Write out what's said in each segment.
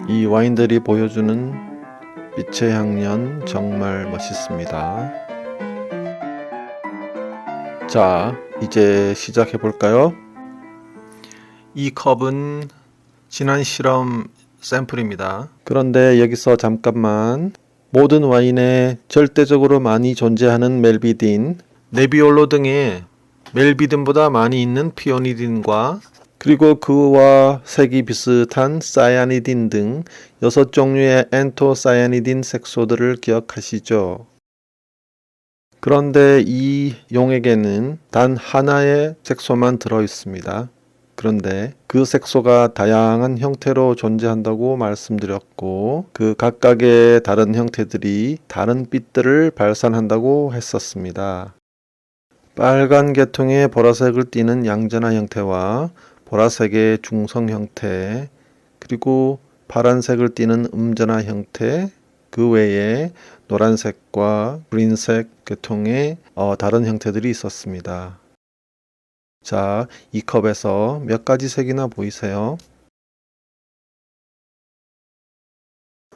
이 와인들이 보여주는 빛의 향연 정말 멋있습니다. 자, 이제 시작해 볼까요? 이 컵은 지난 실험 샘플입니다. 그런데 여기서 잠깐만, 모든 와인에 절대적으로 많이 존재하는 멜비딘, 네비올로 등의 멜비딘보다 많이 있는 피오니딘과 그리고 그와 색이 비슷한 사야니딘 등 6종류의 엔토사야니딘 색소들을 기억하시죠? 그런데 이 용액에는 단 하나의 색소만 들어 있습니다. 그런데 그 색소가 다양한 형태로 존재한다고 말씀드렸고, 그 각각의 다른 형태들이 다른 빛들을 발산한다고 했었습니다. 빨간 계통의 보라색을 띠는 양전화 형태와 보라색의 중성 형태, 그리고 파란색을 띠는 음전화 형태, 그 외에 노란색과 그린색 계통의 다른 형태들이 있었습니다. 자, 이 컵에서 몇 가지 색이나 보이세요?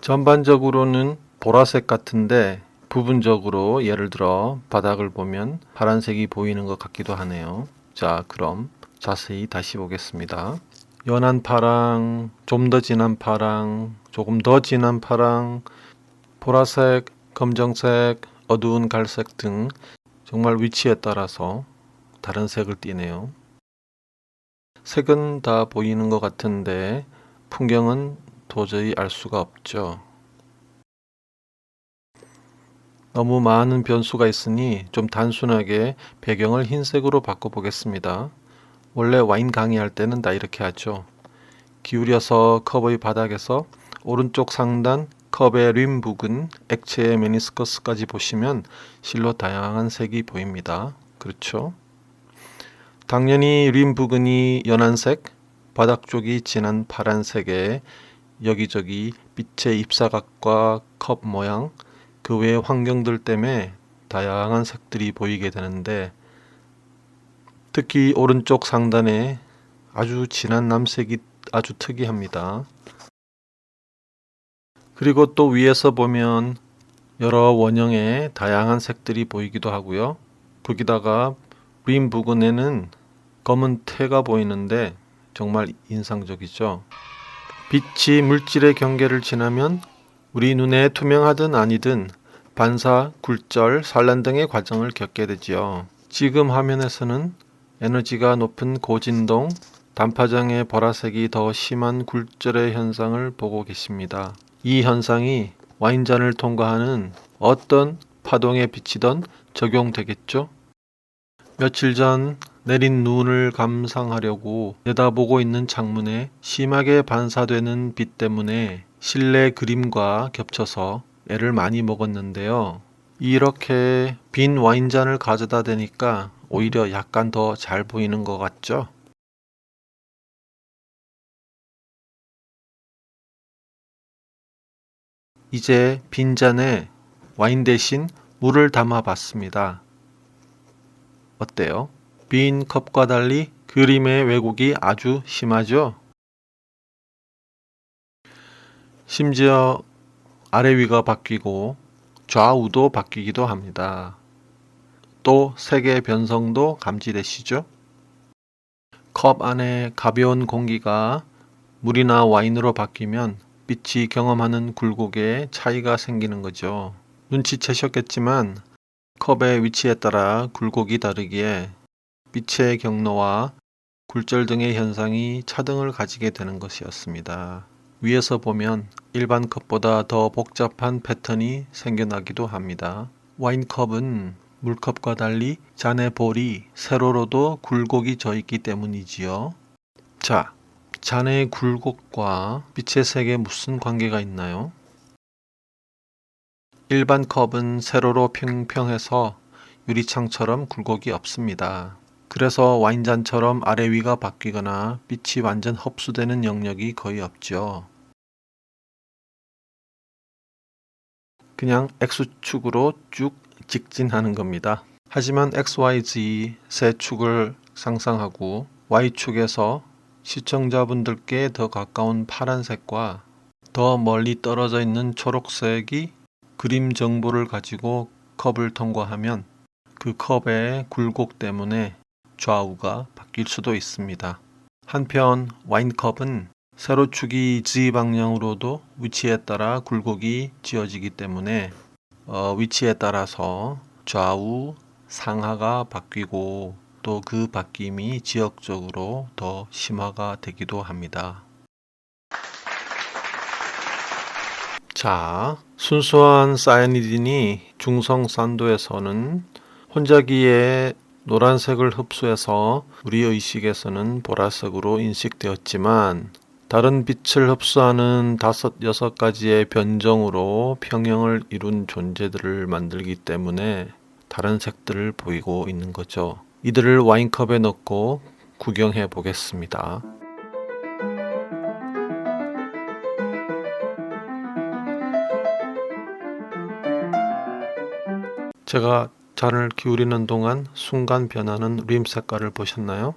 전반적으로는 보라색 같은데 부분적으로 예를 들어 바닥을 보면 파란색이 보이는 것 같기도 하네요. 자, 그럼 자세히 다시 보겠습니다. 연한 파랑, 좀 더 진한 파랑, 조금 더 진한 파랑, 보라색, 검정색, 어두운 갈색 등 정말 위치에 따라서 다른 색을 띠네요. 색은 다 보이는 것 같은데 풍경은 도저히 알 수가 없죠. 너무 많은 변수가 있으니 좀 단순하게 배경을 흰색으로 바꿔보겠습니다. 원래 와인 강의할 때는 다 이렇게 하죠. 기울여서 컵의 바닥에서 오른쪽 상단 컵의 림 부근 액체의 메니스커스까지 보시면 실로 다양한 색이 보입니다. 그렇죠? 당연히 림 부근이 연한색, 바닥 쪽이 진한 파란색에 여기저기 빛의 입사각과 컵 모양, 그 외의 환경들 때문에 다양한 색들이 보이게 되는데, 특히 오른쪽 상단에 아주 진한 남색이 아주 특이합니다. 그리고 또 위에서 보면 여러 원형의 다양한 색들이 보이기도 하고요. 거기다가 림 부근에는 검은 태가 보이는데 정말 인상적이죠. 빛이 물질의 경계를 지나면 우리 눈에 투명하든 아니든 반사, 굴절, 산란 등의 과정을 겪게 되지요. 지금 화면에서는 에너지가 높은 고진동, 단파장의 보라색이 더 심한 굴절의 현상을 보고 계십니다. 이 현상이 와인잔을 통과하는 어떤 파동에 비치던 적용되겠죠? 며칠 전 내린 눈을 감상하려고 내다보고 있는 창문에 심하게 반사되는 빛 때문에 실내 그림과 겹쳐서 애를 많이 먹었는데요. 이렇게 빈 와인잔을 가져다 대니까 오히려 약간 더 잘 보이는 것 같죠? 이제 빈 잔에 와인 대신 물을 담아 봤습니다. 어때요? 빈 컵과 달리 그림의 왜곡이 아주 심하죠? 심지어 아래 위가 바뀌고 좌우도 바뀌기도 합니다. 또 색의 변성도 감지되시죠? 컵 안에 가벼운 공기가 물이나 와인으로 바뀌면 빛이 경험하는 굴곡에 차이가 생기는 거죠. 눈치채셨겠지만 컵의 위치에 따라 굴곡이 다르기에 빛의 경로와 굴절 등의 현상이 차등을 가지게 되는 것이었습니다. 위에서 보면 일반 컵보다 더 복잡한 패턴이 생겨나기도 합니다. 와인컵은 물컵과 달리 잔의 볼이 세로로도 굴곡이 져 있기 때문이지요. 자, 잔의 굴곡과 빛의 색에 무슨 관계가 있나요? 일반 컵은 세로로 평평해서 유리창처럼 굴곡이 없습니다. 그래서 와인잔처럼 아래 위가 바뀌거나 빛이 완전 흡수되는 영역이 거의 없죠. 그냥 X축으로 쭉 직진하는 겁니다. 하지만 XYZ 세 축을 상상하고 Y축에서 시청자분들께 더 가까운 파란색과 더 멀리 떨어져 있는 초록색이 그림 정보를 가지고 컵을 통과하면 그 컵의 굴곡 때문에 좌우가 바뀔 수도 있습니다. 한편 와인컵은 세로축이 Z 방향으로도 위치에 따라 굴곡이 지어지기 때문에 위치에 따라서 좌우 상하가 바뀌고 또 그 바뀜이 지역적으로 더 심화가 되기도 합니다. 자, 순수한 사이아니딘이 중성 산도에서는 혼자기에 노란색을 흡수해서 우리 의식에서는 보라색으로 인식되었지만 다른 빛을 흡수하는 5-6가지의 변종으로 평형을 이룬 존재들을 만들기 때문에 다른 색들을 보이고 있는 거죠. 이들을 와인컵에 넣고 구경해 보겠습니다. 제가 잔을 기울이는 동안 순간 변하는 림 색깔을 보셨나요?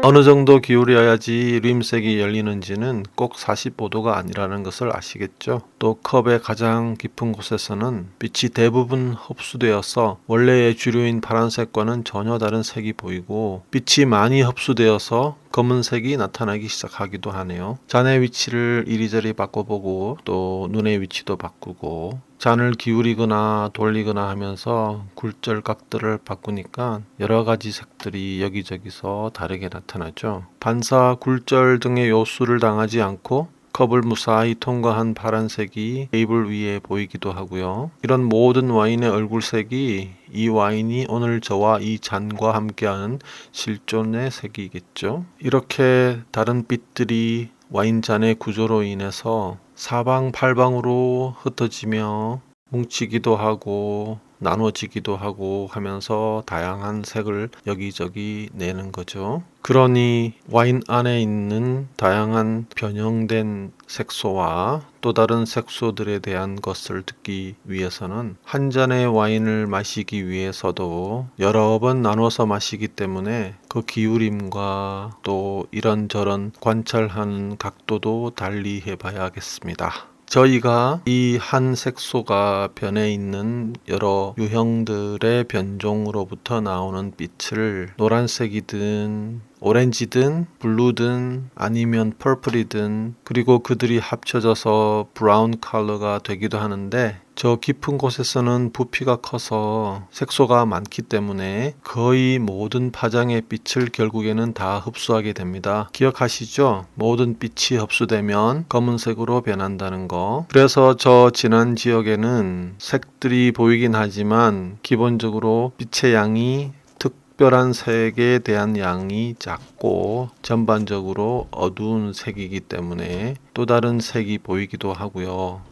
어느 정도 기울여야지 림색이 열리는지는 꼭 45도가 아니라는 것을 아시겠죠? 또 컵의 가장 깊은 곳에서는 빛이 대부분 흡수되어서 원래의 주류인 파란색과는 전혀 다른 색이 보이고 빛이 많이 흡수되어서 검은색이 나타나기 시작하기도 하네요. 잔의 위치를 이리저리 바꿔보고 또 눈의 위치도 바꾸고 잔을 기울이거나 돌리거나 하면서 굴절각들을 바꾸니까 여러 가지 색들이 여기저기서 다르게 나타나죠. 반사, 굴절 등의 요소를 당하지 않고 컵을 무사히 통과한 파란색이 테이블 위에 보이기도 하고요. 이런 모든 와인의 얼굴색이 이 와인이 오늘 저와 이 잔과 함께하는 실존의 색이겠죠. 이렇게 다른 빛들이 와인잔의 구조로 인해서 사방팔방으로 흩어지며 뭉치기도 하고 나눠지기도 하고 하면서 다양한 색을 여기저기 내는 거죠. 그러니 와인 안에 있는 다양한 변형된 색소와 또 다른 색소들에 대한 것을 듣기 위해서는 한 잔의 와인을 마시기 위해서도 여러 번 나눠서 마시기 때문에 그 기울임과 또 이런저런 관찰하는 각도도 달리 해봐야겠습니다. 저희가 이 한 색소가 변해 있는 여러 유형들의 변종으로부터 나오는 빛을 노란색이든 오렌지든 블루든 아니면 퍼플이든 그리고 그들이 합쳐져서 브라운 컬러가 되기도 하는데 저 깊은 곳에서는 부피가 커서 색소가 많기 때문에 거의 모든 파장의 빛을 결국에는 다 흡수하게 됩니다. 기억하시죠? 모든 빛이 흡수되면 검은색으로 변한다는 거. 그래서 저 진한 지역에는 색들이 보이긴 하지만 기본적으로 빛의 양이 특별한 색에 대한 양이 작고 전반적으로 어두운 색이기 때문에 또 다른 색이 보이기도 하고요.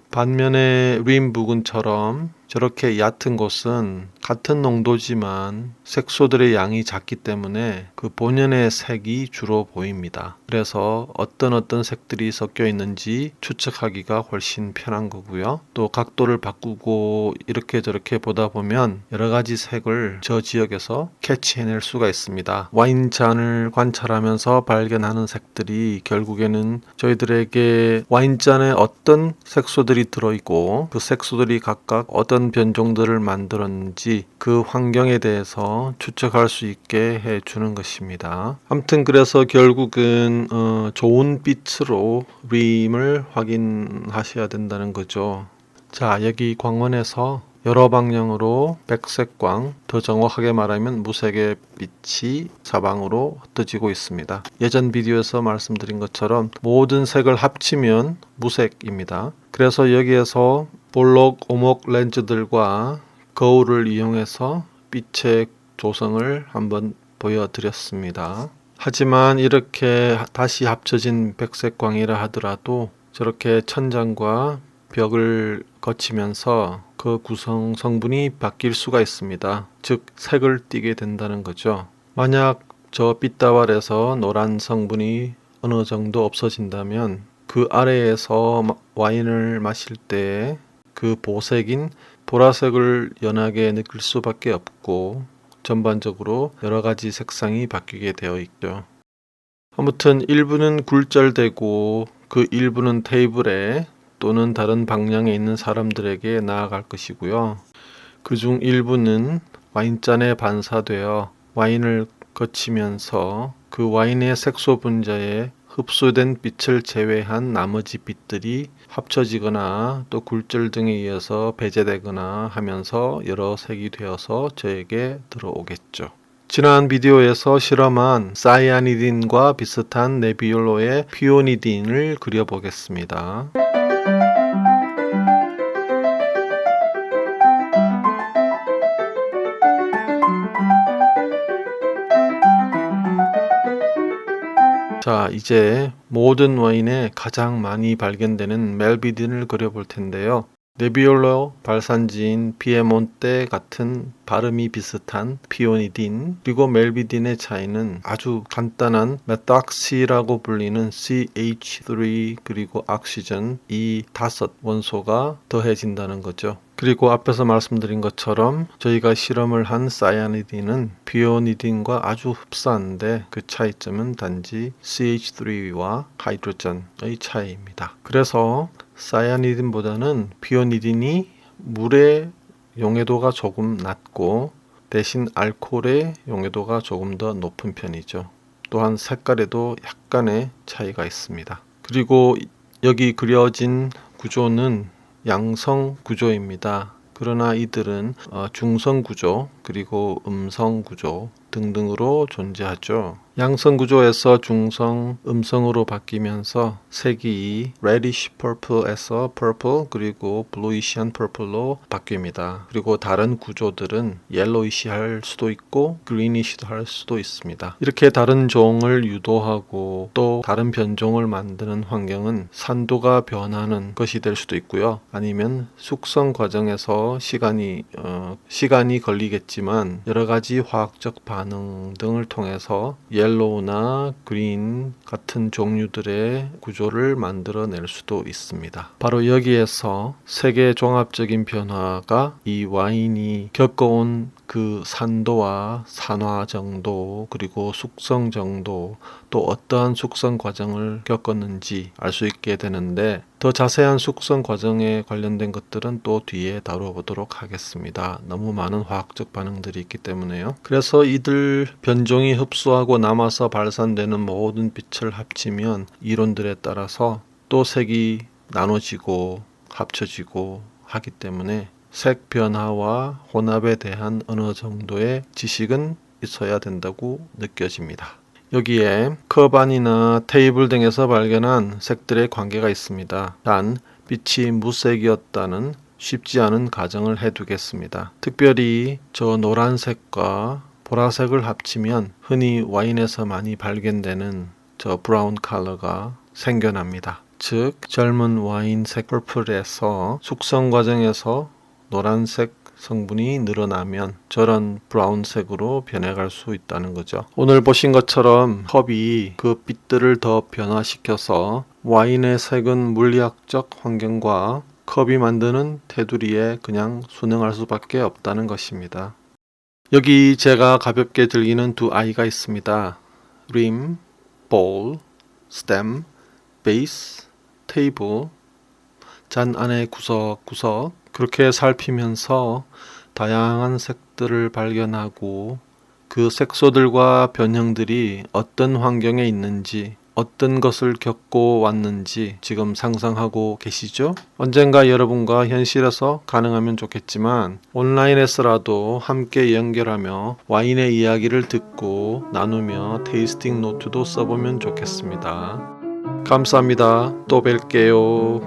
반면에 림 부근처럼 저렇게 얕은 곳은 같은 농도지만 색소들의 양이 작기 때문에 그 본연의 색이 주로 보입니다. 그래서 어떤 색들이 섞여 있는지 추측하기가 훨씬 편한 거고요. 또 각도를 바꾸고 이렇게 저렇게 보다 보면 여러 가지 색을 저 지역에서 캐치해낼 수가 있습니다. 와인잔을 관찰하면서 발견하는 색들이 결국에는 저희들에게 와인잔에 어떤 색소들이 들어있고 그 색소들이 각각 어떤 변종들을 만들었는지 그 환경에 대해서 추측할 수 있게 해주는 것입니다. 아무튼 그래서 결국은 좋은 빛으로 림을 확인하셔야 된다는 거죠. 자, 여기 광원에서 여러 방향으로 백색광, 더 정확하게 말하면 무색의 빛이 사방으로 흩어지고 있습니다. 예전 비디오에서 말씀드린 것처럼 모든 색을 합치면 무색입니다. 그래서 여기에서 볼록 오목 렌즈들과 거울을 이용해서 빛의 조성을 한번 보여드렸습니다. 하지만 이렇게 다시 합쳐진 백색광이라 하더라도 저렇게 천장과 벽을 거치면서 그 구성 성분이 바뀔 수가 있습니다. 즉 색을 띠게 된다는 거죠. 만약 저 빛다발에서 노란 성분이 어느 정도 없어진다면 그 아래에서 와인을 마실 때 그 보색인 보라색을 연하게 느낄 수밖에 없고 전반적으로 여러 가지 색상이 바뀌게 되어 있죠. 아무튼 일부는 굴절되고 그 일부는 테이블에 또는 다른 방향에 있는 사람들에게 나아갈 것이고요. 그중 일부는 와인잔에 반사되어 와인을 거치면서 그 와인의 색소 분자에 흡수된 빛을 제외한 나머지 빛들이 합쳐지거나 또 굴절 등에 의해서 배제되거나 하면서 여러 색이 되어서 저에게 들어오겠죠. 지난 비디오에서 실험한 사이아니딘과 비슷한 네비올로의 피오니딘을 그려보겠습니다. 자, 이제 모든 와인에 가장 많이 발견되는 멜비딘을 그려볼 텐데요. 네비올로 발산지인 피에몬테 같은 발음이 비슷한 피오니딘 그리고 멜비딘의 차이는 아주 간단한 메탁시라고 불리는 CH3 그리고 옥시전 이 5 원소가 더해진다는 거죠. 그리고 앞에서 말씀드린 것처럼 저희가 실험을 한 사이아니딘은 피오니딘과 아주 흡사한데 그 차이점은 단지 CH3와 하이드로전의 차이입니다. 그래서 사이아니딘보다는 피오니딘이 물의 용해도가 조금 낮고 대신 알코올의 용해도가 조금 더 높은 편이죠. 또한 색깔에도 약간의 차이가 있습니다. 그리고 여기 그려진 구조는 양성 구조입니다. 그러나 이들은 중성 구조 그리고 음성 구조 등등으로 존재하죠. 양성 구조에서 중성, 음성으로 바뀌면서 색이 reddish purple에서 purple 그리고 bluishan purple로 바뀝니다. 그리고 다른 구조들은 yellowish 할 수도 있고 greenish 할 수도 있습니다. 이렇게 다른 종을 유도하고 또 다른 변종을 만드는 환경은 산도가 변하는 것이 될 수도 있고요. 아니면 숙성 과정에서 시간이 걸리겠지만 여러 가지 화학적 반응 등을 통해서 옐로우나 그린 같은 종류들의 구조를 만들어낼 수도 있습니다. 바로 여기에서 세계 종합적인 변화가 이 와인이 겪어온 그 산도와 산화 정도 그리고 숙성 정도 또 어떠한 숙성 과정을 겪었는지 알 수 있게 되는데 더 자세한 숙성 과정에 관련된 것들은 또 뒤에 다뤄보도록 하겠습니다. 너무 많은 화학적 반응들이 있기 때문에요. 그래서 이들 변종이 흡수하고 남아서 발산되는 모든 빛을 합치면 이론들에 따라서 또 색이 나눠지고 합쳐지고 하기 때문에 색 변화와 혼합에 대한 어느 정도의 지식은 있어야 된다고 느껴집니다. 여기에 컵안이나 테이블 등에서 발견한 색들의 관계가 있습니다. 단 빛이 무색이었다는 쉽지 않은 가정을 해두겠습니다. 특별히 저 노란색과 보라색을 합치면 흔히 와인에서 많이 발견되는 저 브라운 컬러가 생겨납니다. 즉 젊은 와인색 퍼플에서 숙성 과정에서 노란색 성분이 늘어나면 저런 브라운색으로 변해갈 수 있다는 거죠. 오늘 보신 것처럼 컵이 그 빛들을 더 변화시켜서 와인의 색은 물리학적 환경과 컵이 만드는 테두리에 그냥 순응할 수밖에 없다는 것입니다. 여기 제가 가볍게 즐기는 두 아이가 있습니다. rim, bowl, stem, base, table, 잔 안에 구석구석 그렇게 살피면서 다양한 색들을 발견하고 그 색소들과 변형들이 어떤 환경에 있는지 어떤 것을 겪고 왔는지 지금 상상하고 계시죠? 언젠가 여러분과 현실에서 가능하면 좋겠지만 온라인에서라도 함께 연결하며 와인의 이야기를 듣고 나누며 테이스팅 노트도 써보면 좋겠습니다. 감사합니다. 또 뵐게요.